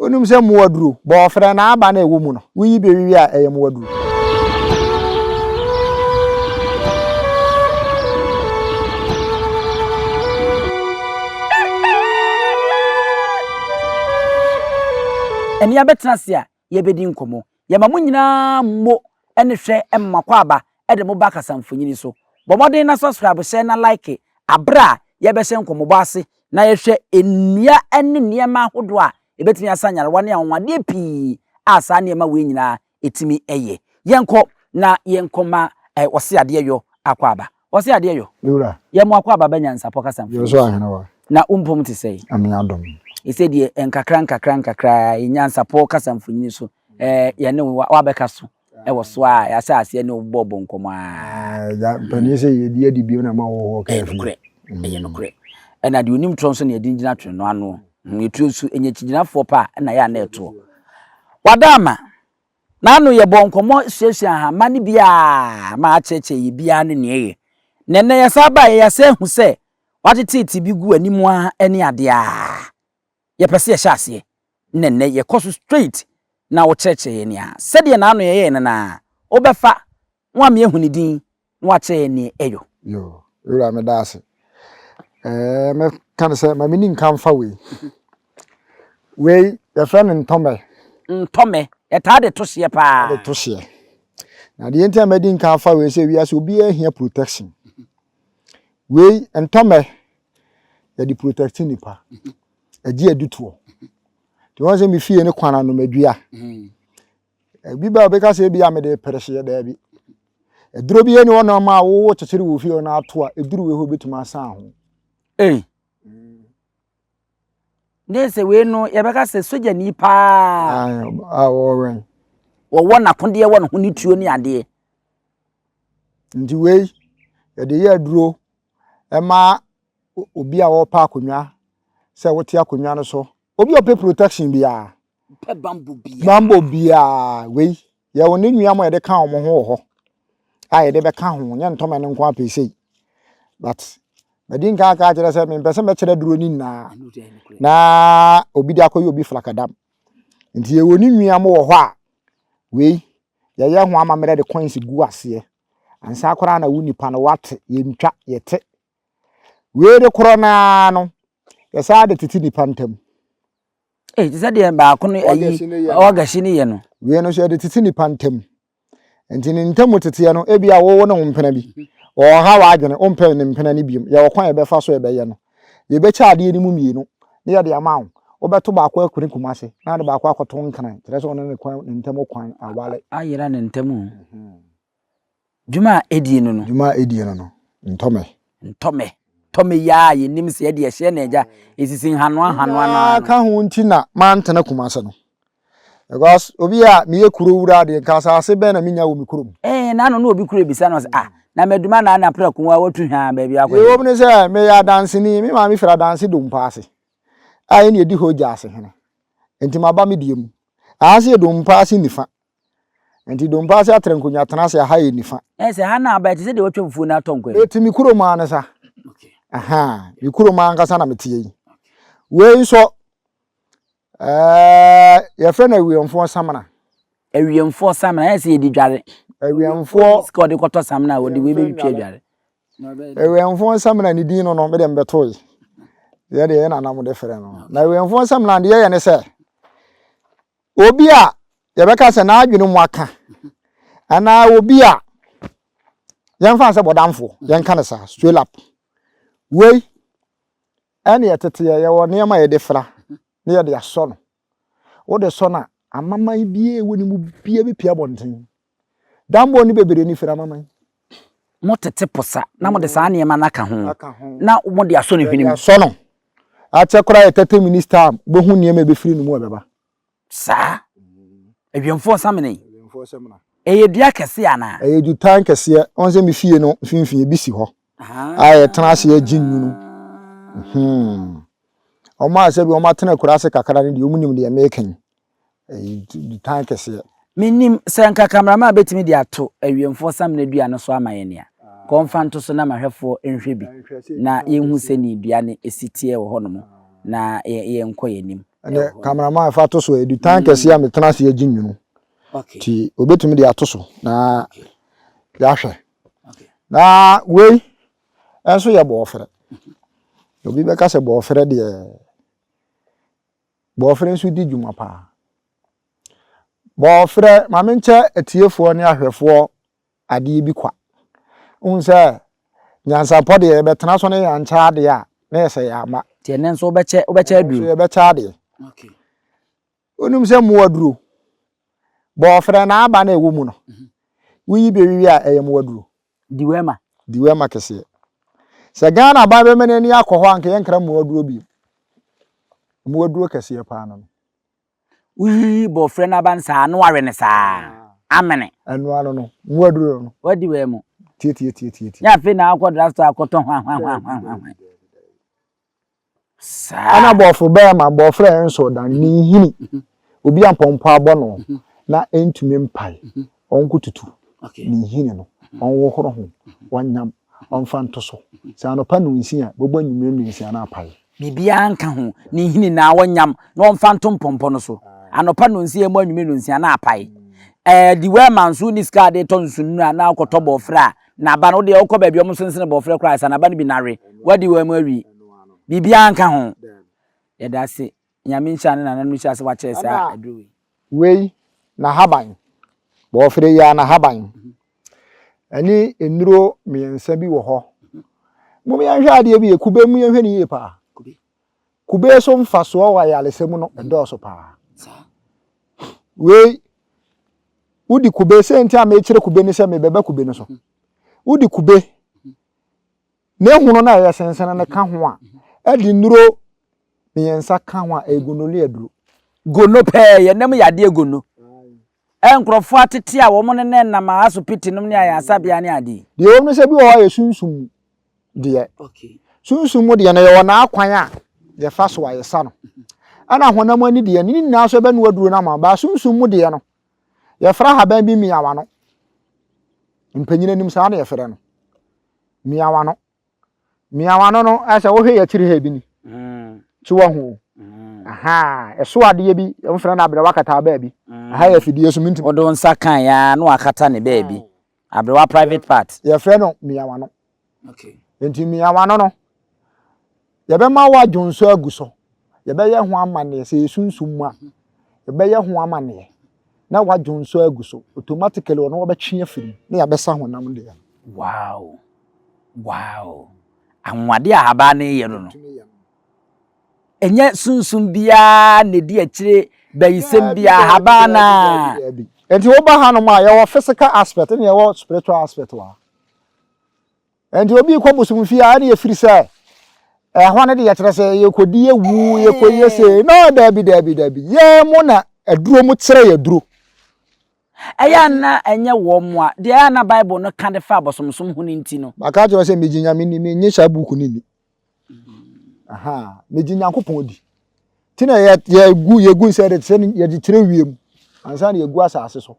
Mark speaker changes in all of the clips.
Speaker 1: onum se muaduru bo ofre na aba na ewo mu no wi be wi a eye muaduru
Speaker 2: eni abetena se a ye bedi nkomo ye ma munyina mo ene hwe emma kwa aba ede mo ba kasamfonyini so bomodin na subscribe share na like abra ye be hye nkomo bo ase na ye hwe enua ene niema hodo a ebetimi asanyare wane anwade pi asa niema we nyina etimi eye yenko na yenkoma wose ade yo akwa aba wose ade yo
Speaker 1: lura
Speaker 2: ye mo akwa aba NYANSAPO kasamfonyini
Speaker 1: yo so ahena wa
Speaker 2: na umpom ti sei
Speaker 1: ami adom
Speaker 2: ise die nkakra NYANSAPO kasamfonyini so ye ne wa beka so wo so a ya sa ase ne bobo nkomo a
Speaker 1: ja pani se ye die bi na ma wo ka
Speaker 2: nokre eye nokre ena de onim tron so ne de ngina twen no ano etu su enye chiginafo pa na ya na eto wadama na anu ye bo nkomo hyehyia ha mane bia ma acheche ye bia ne ne nene ya saba ye se hu se watete bi gu animu a ene ade a ye pese ye hyase nene ye koso straight na wo cheche ye ne a sede na anu ye na obefa nwa me ehuni din nwa che ne eyo
Speaker 1: yo ura me dase me kan se ma mini nkan fa we your friend Ntomme
Speaker 2: eta de to hye pa
Speaker 1: de to hye na de enti amadi nkan fa we se wi ase obi ahia protection we Ntomme ya di protecting nipa agi aduto ti won se mi fie ne kwana no madua bi ba be ka se bi amede perehye da bi eduro bi eni wona ma wo chechiri wo fie na ato a eduro we ho betuma san ho
Speaker 2: nese we no ye beka se soja ni pa
Speaker 1: wo
Speaker 2: wona konde wona ho ni tuo ni ade
Speaker 1: ndi we ye de ye aduro ema obi a wo pa akonwa se wote akonwa no so obi ope protection bia
Speaker 2: pe bambo
Speaker 1: bia we ye woni nua mo ye de kan omo ho a ye de be kan ho nya Ntomme ne nko apese but madin ka kire se me pese me kire duro ni na obi de akoyi obi flakadam nti ye woni nua mo ho a we ye ho amamere de coins gu ase ansa akora na wunipa no wate ye ntwa ye te we de korona no ye sa de titi nipa ntam
Speaker 2: ti se de ba ko no ayi ogashi ni ye no
Speaker 1: we no so de titi nipa ntam nti ni ntam tete ye no e bia wo ne mpena bi o ha wa adwene o mpe ne mpena ni biem ye wo kwan ye be fa so ye be ye no ye be cha ade ni mu mienu ne ye de ama wo obeto ba akwa akuri kumase na de ba akwa akoto nkran tere so ne kwan ntam kwan awale
Speaker 2: ayira ne ntam juma edie no Ntomme ya ye nim se de hye na eja esisin hano ana
Speaker 1: ka hu nti na mantana kumase no because obi a me ye kuro wura de nka asase be na menya wo mi kurom
Speaker 2: na no obi kuro bisa no na meduma na pra kunwa watu hwa ba bia akwa
Speaker 1: ye obne se me ya dance ni me ma me fira dance dum paase aye ne edi hoja ase hene enti maba me diem ase dum paase nifa enti dum paase atrenkonya tena se ha ye nifa
Speaker 2: se ha na aba ti se de wotwa fufu na tonkwa
Speaker 1: eti mi kurom an sa mi kurom an kasa na metie yi we so ye fe na wiemfo samana
Speaker 2: awiemfo samana se ye di dware
Speaker 1: awiemfo
Speaker 2: sko de koto samana wo de we be twa dware
Speaker 1: awiemfo samana ni din no me de mbeto yi ye de na nam de fere no na awiemfo samana de ye ne se obi a ye beka se na adwene mu aka ana obi a yan fa se bodamfo yan kan sa straight up we ene yetete ye wo ne ma ye de fra ne ye de aso no wo de so na amaman bie woni mu bie be pia bonten dambo ni bebere ni fra amaman
Speaker 2: mo tete posa na mo de sa ne ma na ka ho na mo de aso ne hwenim
Speaker 1: so no a che kora ye tete minister bo hu ne ma be firi no mu obeba
Speaker 2: sa awiemfo samene eye dua kese ana
Speaker 1: eye du tan kese onse mi fie no finfin bi si ho aye tena se aginnu o ma se bi o ma tena kura se kakara ne de omunim de mekan eye du tan kese
Speaker 2: minim senka kamerama betimi de ato awiemfo samene dua no so amaye ne a konfanto so na mahwefo enhwe bi na yehu se ni dua ne esitie wo hono na ye nko yenim
Speaker 1: ene cameraman fa to so edu tank ese ya metena se agi nwunu ti obetumi de ato so na ya hwe na we enso ye bo ofere obi be ka se bo ofere de bo ofere nso di dwuma pa bo ofere ma me nche etiefo ne ahwefo ade bi kwa unse NYANSAPO de betena so ne yancha de a na yese ya ma
Speaker 2: tie ne nso obeche aduru
Speaker 1: so ye becha de onum se mo aduru bo ofere na aba na ewo mu no wi be wi a eye mo aduru diwema kese se Ghana ba be menani akoho anke yenkra mo aduru bi mo aduru kese pa no
Speaker 2: wi bo ofere na ban sa no ware ne sa amene
Speaker 1: anu ano no mo aduru no
Speaker 2: wadi we mo
Speaker 1: tie
Speaker 2: ya fe na akwodra sta akoto hwan sa
Speaker 1: ana bofo be ma bofre enso dan ni hini obi ampompo abo no na entumi mpai onkututu ni hini no onwo horo ho wanyam onfanto so sa no pa no nsia bobo nyumem nsia na apai
Speaker 2: bibia anka ho ni hini na wanyam na onfanto mpompo no so anopa no nsia mu anwume no nsia na apai di we manso ni ska de tonsunu na akoto bofre na ba no de okọ ba bi om sensene bofre Christ na ba no bi nare wadi we mu awi bibia anka ho yeda se nyame ncha ne nanu ncha se wa kire sa adruwi
Speaker 1: wei na haban bofre ya na haban ani enuro miensa bi wo ho mo me anhwa ade bi ekube mu yenhwe ni yepa kube so mfaso wa ya lesemu no edoso pa wei udi kube se ntia ma ekire kube ni se me beba kube no so udi kube ne huno na ya sensene ne ka ho a edi nuro miensa ka ho a egunoli aduru
Speaker 2: gono pe ye nem yade egono enkrofo atete a wo mo ne nam aso pitinum ne ayansabia ne ade
Speaker 1: de wo no se bi wo ya sunsum de sunsum de na ye wona akwan a ye fa so aye sa no ana honam ani de ni na so be no aduru na ma ba sunsum de no ye fra haban bi miyawa no mpanyina nim sa na ye fra no miyawa no no asa wo hwe ya kiri ha bi ni tuwa hu aha eso ade bi mfra na Abrewa Kata ba bi aha ya fidie so minti
Speaker 2: odo nsa kan ya no akata ne ba bi Abrewa private part
Speaker 1: ye fra no miyawa no enti miyawa no ye be ma wa jonso aguso ye be ye ho amane se sunsum mu a ye be ye ho amane na wa jonso aguso automatically ono wo be twe afiri na ya be sa honam de
Speaker 2: wow anwade ahaba ne ye no enye sunsum bia ne di akire bayisem bia ahaba na
Speaker 1: enti wo ba ha no ma ye wo physical aspect ne ye wo spiritual aspect wa enti obi ko busum fi a ne ye firi se hwane de ye kire se ye kodi ewu ye koye se no dabi ye mo na aduro mu kire ye duro
Speaker 2: eya na enye wo mo a de ya na Bible no kan de fa bosomsom hu ni nti no
Speaker 1: maka jo se mejinya me ni me nyesha buku ni aha mejinya nkopon di ti na ye gu se de se ye di kire wiem ansa na ye gu asase so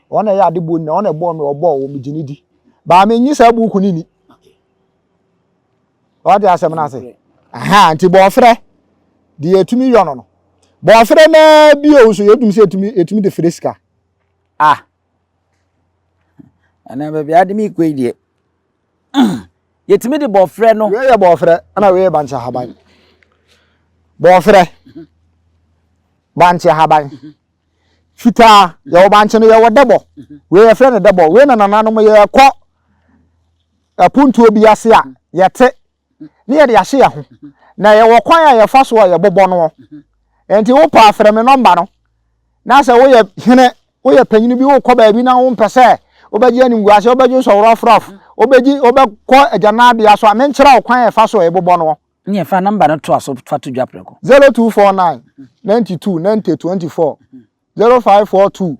Speaker 1: ona ya ade bo na ona bo me obo wo mejini di ba me nyesha buku ni o de asem na se aha nti bo frɛ de etumi yo no bo frɛ na bi o so yedum se etumi de freska
Speaker 2: ana ba bia de mi kwedie yetimi de bofre no
Speaker 1: we ye bofre ana we bancha haban bofre bancha haban fita ye bancha no ye wodebo we ye fre ne debo we na nananom ye kɔ apuntu obi ase a yete ne ye de ahye ya ho na ye wokwan a ye fa so a ye bobɔ no enti wo pa afre me number no na se wo ye hene wo ye panyini bi wo kɔ ba bi na wo mpese obeji ani nguase obeji so rofrof obeji obekɔ agana bia so amenkyera okwan e fa so e bobɔ no
Speaker 2: nye fa number no to aso fa to dwapreko
Speaker 1: 0249 92 90 24 0542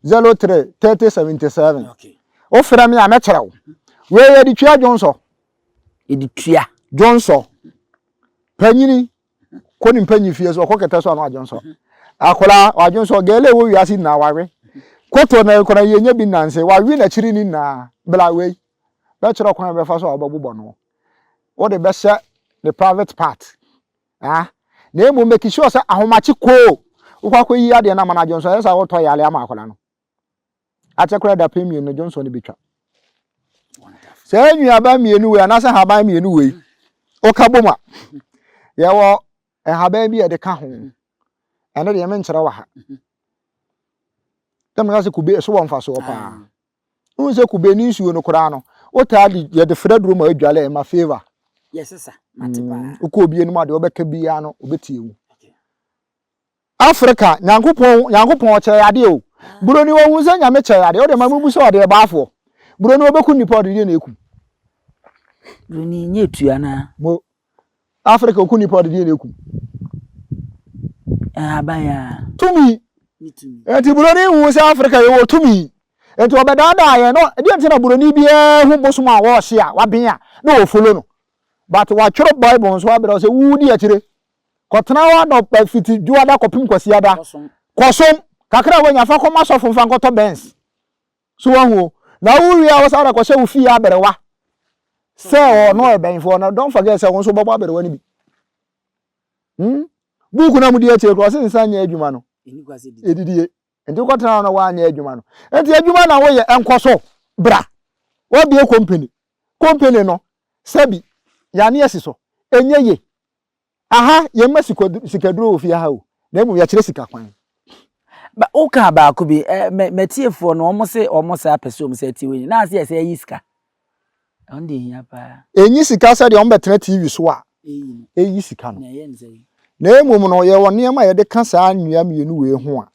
Speaker 1: 03 30 77 o fra me amekyera wo we ye di twia jonso
Speaker 2: edi twia
Speaker 1: jonso panyini koni panyi fie so okoketa so anu ajonso akola ajonso gele wo wiase na wawe koto na ekora yenye bi nanse wa wi na chiri ni na bla we be chiro kwan be fa so obagbo no wo de be hye the private part na emu make sure say ahomachi ko ukwa yi ade na mana Johnson yesa wo to yale ama akola no achekura da premium no Johnson ni betwa say nua ba mienu we anase ha ba mienu we okaboma ye wo ha ba bi e de ka ho ene de me nkyere wa ha dem ga se kube so won fa so pa unse kube ni nsuo no kura no otali ye de fredro ma adwale e ma favor
Speaker 2: yes sir matipa
Speaker 1: uko obi enu ma de obeka bia no obetie wu Africa nyankopon che ade o buroni wo hu se nyame che ade o de ma mubu so ade baafo buroni obeku nipa de na eku
Speaker 2: buroni nyetua na
Speaker 1: mo Africa oku nipa de na eku
Speaker 2: abaya
Speaker 1: tumi enti buroni hu se Africa ye wo tumi enti obedada ye no de enti na buroni bia hu bosom a wo hye a waben a na wo follow no but wa tworo bible so abere se wudi akire kotena wa no fiti duada kopim kwasiada kosom kakra wanya fa koma sofo fa nkoto bens so wahu na wuri a wasa da kwase ufi Abrewa se o no e benfo na don't forget se won so bobo Abrewa ni bi buku na mudi akire ko se nsanya adwuma no edidie enti kotena no wa anya adwuma no enti adwuma na wo ye enkoso bra wo bie company no sabi ya ne yesiso enye aha ye masiko sikaduro ofi ha o na emu ya kire sika kwan
Speaker 2: ba oka ba ko bi metiefo no omo se apese omo se tiwe na ase ese yi sika on de hia pa
Speaker 1: enyi sika sa de on betena TV so a eyi sika no na emu no ye woni ma ye de ka sa anwia mienu we ho a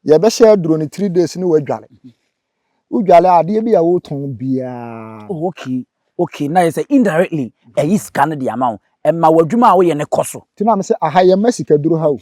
Speaker 1: ye be share duro ni 3 days ni wadwale udwale ade bi ya wo ton bia
Speaker 2: okay na say indirectly eyi sika no de amount emma wadwuma a wo ye ne koso
Speaker 1: ti na me se aha ye masika duro ha o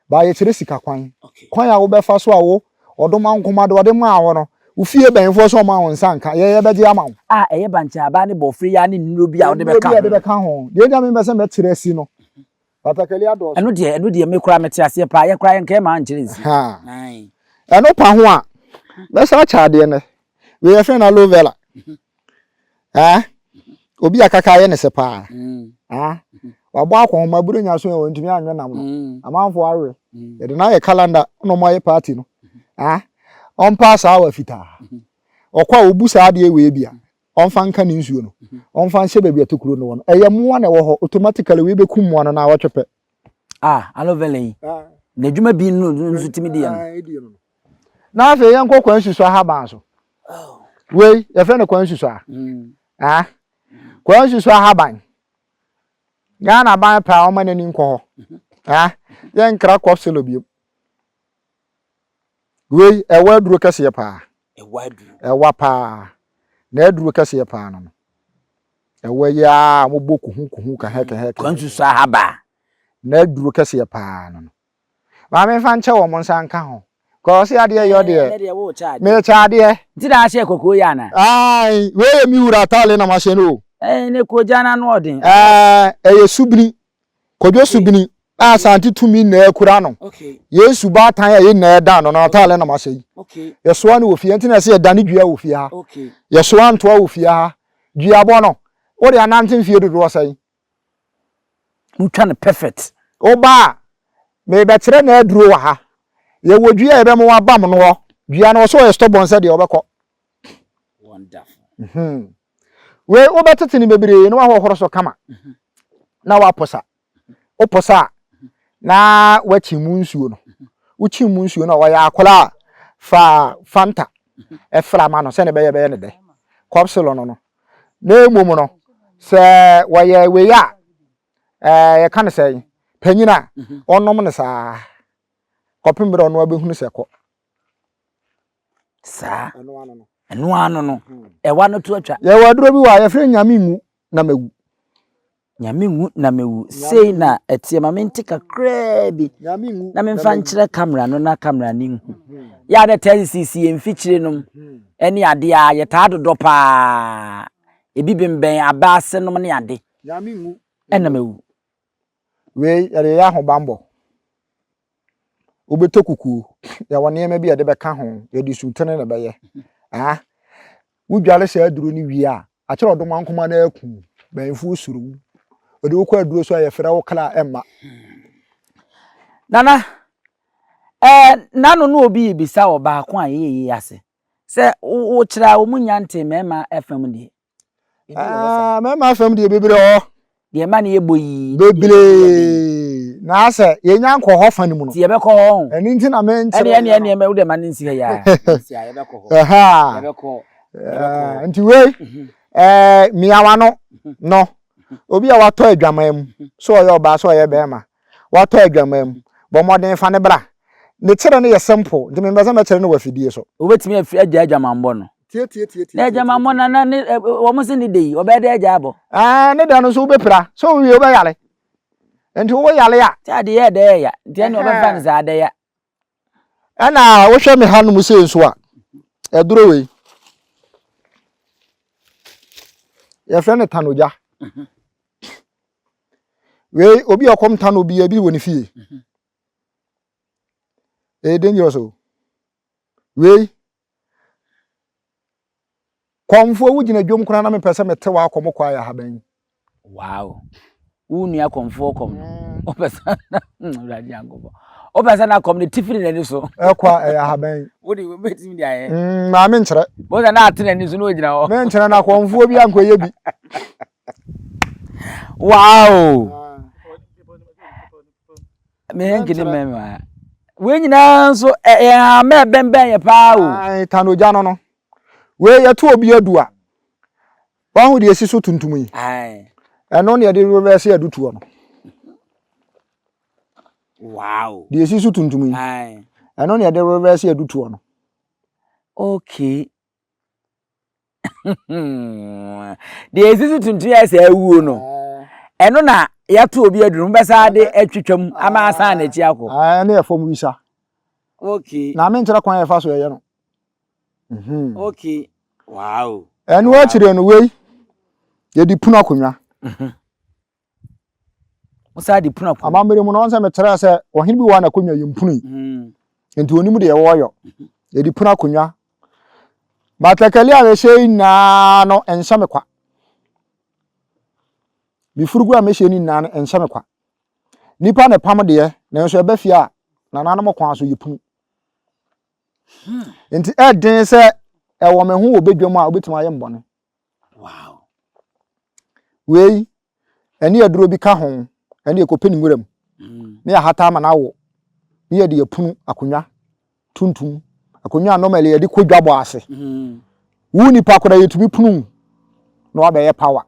Speaker 1: ba ye kire sika kwan a wo be fa so a wo odoma nkoma de ode ma wo no ufie benfo so ma wo nsanka ye be je ama wo
Speaker 2: eye bancha aba ne bofri ya ne nuro bi a ode be
Speaker 1: ka ho de nja me be se me tire si no patakali ado
Speaker 2: eno de me kura mete ase pa ye kura nke ma nkire nsi
Speaker 1: nai eno pa ho a be sa cha de ne we ye fe na Aloe Vera obi akaka ye ne se pa wabo akon ma buru nya so e ntumi anwe nam no amanfo awe ye de na ye calendar no mo ye party no on pass awa fita okwa obusa ade we bia on fa nka ni nsuo no on fa nse bebia tokuro no no eye mo na wo ho automatically we bekum mo no na wotwepe
Speaker 2: Aloe Vera yi na dwuma bi no nsu timi de ya
Speaker 1: na afa ye nkọ kwan susu ha ban so we ye fe ne kwan susu kwan susu ha ban Ghana ban pa o manani nko ho ye nkra kwofselo bi we ewa duro kase pa ewa pa na aduro kase pa no ewa ya mo boku ka heke
Speaker 2: kwan susu ha ba
Speaker 1: na aduro kase pa no ma me fa nche wo mo nsa nka ho ko se ade ye ode me cha ade
Speaker 2: ti da hye kokoo ya na
Speaker 1: ai we mi wura tale na ma hye no
Speaker 2: ne ko jana no odin
Speaker 1: eye subini kodwo subini Asante tumi na ekura no Yesu ba tan ya ye na eda no na tale na ma hye ye so na ofie ntina se ye dane dua ofie ha ye so anto ofie ha dua bo no o de anante fie dodo sai
Speaker 2: mutwa ne perfect
Speaker 1: oba me be kire na aduro wa ha ye wodua ye be mo wa bam no dua no so ye stubborn se de obekọ
Speaker 2: wonderful
Speaker 1: we obetete ni bebere no wa hohoro so kama na wa posa o posa na wa chimu nsuo no wo chimu nsuo no wa ya akola fa fanta e fra ma no se ne be ye ne de kopselo no na emom no se wa ye we ya ye kan se panyina onom ne sa kopimbre no abehunu se ko
Speaker 2: sa eno ano no ewa no to atwa
Speaker 1: ye waduro bi wa ye fre nyame ngu na magu
Speaker 2: nyame ngu na mewu sei na etie ma mente kakra bi
Speaker 1: nyame ngu
Speaker 2: na memfa nkyere camera no na camera ni nhu ya de 10cc emfikyire no ene ade a ye taa dodo pa ebibemben abase no ne ade
Speaker 1: nyame ngu
Speaker 2: ena mewu
Speaker 1: we yare ya ho bambo obetokuku ya wone ma bi ade be ka ho ye di sutene na be ye wudwale se aduro ni wi a kire odoma nkoma na aku benfu suru odi ukwa aduro so ayefra wo kala emma
Speaker 2: nana nanu no obi bisa oba ko ayeye ase se wo kira wo munyante mema FM die
Speaker 1: mema FM die bebere ho
Speaker 2: de ma ne yeboyi
Speaker 1: bebere na ase yenya nko ho fa ni mu no
Speaker 2: ti yebekọ ho
Speaker 1: eni nti na me nti
Speaker 2: ene me wo de ma nsi ha ya nsi ya yebekọ ho yebekọ
Speaker 1: nti we miawa no obi a wato adwaman so oye oba so oye bema wato adwaman bo modern fa ne bra ne kire ne ye simple nti me mbeza me kire ne wafidie so
Speaker 2: obetimi afi agya adwaman bo no tie na adwaman mo na ne wo mo se ne dei obede agya abo
Speaker 1: ne da no so obepra so wi obeyale nti wo yale ya
Speaker 2: ti ade ye de ya nti ene obefa ne za ade ya
Speaker 1: ana wo hwe me hanum se nso a eduro we ya friend tanoja we obi akom tano bi bi woni fie dangerous o we komfo wugina dwom kuna na me pese mete wa akom kwa ya haban
Speaker 2: wow unu ya komfo kom o pese radi angobo o pese na kom ne tifiri na ni so
Speaker 1: kwa ya haban
Speaker 2: wodi we betimi dia ye
Speaker 1: ma me nkyere
Speaker 2: bo na atena ni so no gina ho
Speaker 1: me nkyere na komfo bi ankoye bi
Speaker 2: wow me ngini mema we nyina so me bemben ye pa o
Speaker 1: ai tanoja no we ye to obi adu a wa hu de esi so tuntum yi
Speaker 2: ai
Speaker 1: eno ne de reverse adutuo no
Speaker 2: wow
Speaker 1: de esi so tuntum yi
Speaker 2: ai
Speaker 1: eno ne de reverse adutuo no
Speaker 2: okay de esi so tuntum ya se awuo no eno na ya to obi adu no besa de atwitwam ama asa na chi akọ
Speaker 1: ai na ye fom wisa
Speaker 2: okay
Speaker 1: na me nkyere kwan ye fa so ye no
Speaker 2: okay wow
Speaker 1: enu wa chire no we ye di puna konwa
Speaker 2: musa di puna konwa
Speaker 1: amambere mu no onse me kire se ohin bi wa na konwa ye mpunu enti onimu de ye woyo ye di puna konwa matakali a we na no enhya me kwa bifurugu a me hye ni na no enhya me kwa nipa ne pam de na nso eba fia na nanom kwa so yipunu enti eden se ewo me hu obedwam a obetima ye mbone
Speaker 2: wow
Speaker 1: we eni aduro bi ka ho eni ekopeni nguram ne ya hata ama na wo ne ye de yapunu akonwa tuntum akonwa normally ye de kodwabo ase wu nipa koda yetumi punu no wa be ye power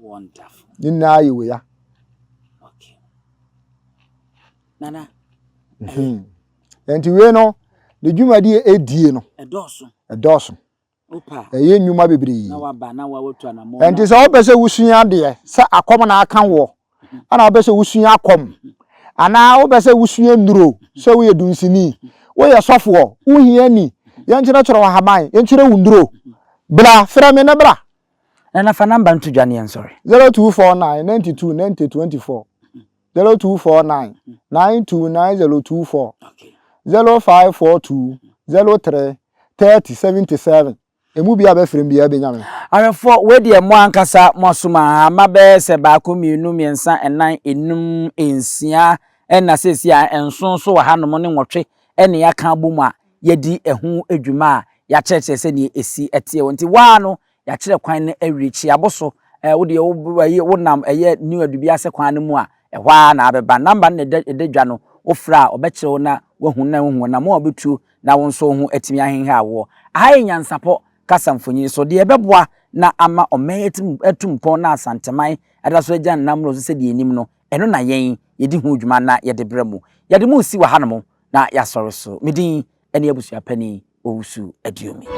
Speaker 2: wonderful
Speaker 1: nina ye we ya
Speaker 2: okay nana
Speaker 1: enti we no de dwumadi edie no edoso
Speaker 2: opa
Speaker 1: eye nnwuma bebre
Speaker 2: na waba na wa wotu anamo
Speaker 1: enti se obese wusua de se akom na aka wo ana obese wusua akom ana obese wusua nduro se we dunsini we ye sofo uhia ni ye nkyere kyere wa haban ye nkyere wunduro bra fra me na bra
Speaker 2: na fa number ntu dwane en sorry
Speaker 1: 0249 92 9024 0249 929024
Speaker 2: okay
Speaker 1: 0542 03 3077 emu bia be frem bia be nyame
Speaker 2: arefo we de mo ankasa mo soma ma be se ba ko mienu miensa enan enum ensia ena sesia enson so wa hanom ne nwotwe ene ya kan bomu a yedi ehu adwuma a ya cheche se ne esi etie wonti wa no ya kire kwan ne awirichi aboso wo de wo nam eye new adubi ase kwan ne mu a ehwa na abeba number ne de dwa no ofra obekire na wahu na mo obetu na wonso hu atimi ahenha awo ayi nyansapo kasamfonyi so de ebeboa na ama omeyetim etumpon na asanteman adaso agya namro so se de enim no eno na yen yedi hu dwuma na yede bremu yede mu si wa hanom na yasoro so medin ene abusua pani owusu adiomi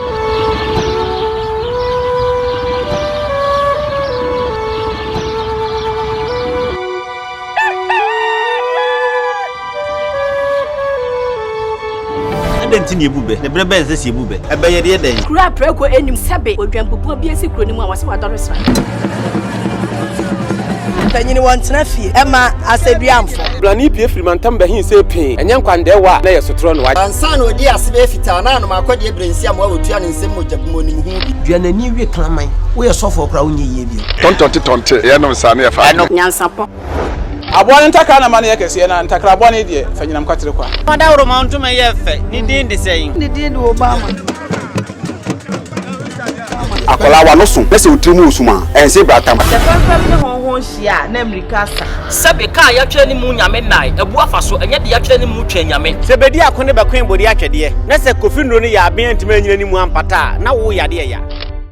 Speaker 3: dentini ebube ne brebe nse si ebube ebe ye de den
Speaker 4: kura preko enim sebe odwambubu bi esi kuro ni mu a wase wadore sra panyini wontena fie ema aseduamfo
Speaker 5: blani pie firi Ntomme hin se pin enye nkwande wa na yesotro no wa
Speaker 6: ansa na odi asebe fita na no makode ebrensi am wa wotua ne nsem mojabumonim hu bi
Speaker 7: duanani wie klaman wo ye sofo kra wo nye bi
Speaker 8: tontonte ye no sane ya fa
Speaker 4: NYANSAPO
Speaker 5: aboa ntaka na mane yakese na ntakra aboa ne de fanyinam kwatere kwa
Speaker 3: Mada woro Ntomme ye fe ni din de sey
Speaker 4: ni din de Obama
Speaker 8: akola wa no so pese utrimu usuma ense bratam
Speaker 4: the first ne honhon hia na America sa
Speaker 9: sebe ka ya twa ni mu nyame nai ebu afaso enye de ya twa ni mu twa nyame
Speaker 3: sebedi akone be kwen bodi atwede na se kofi nro ni ya aben ntime nyina ni mu ampata na wo yade ya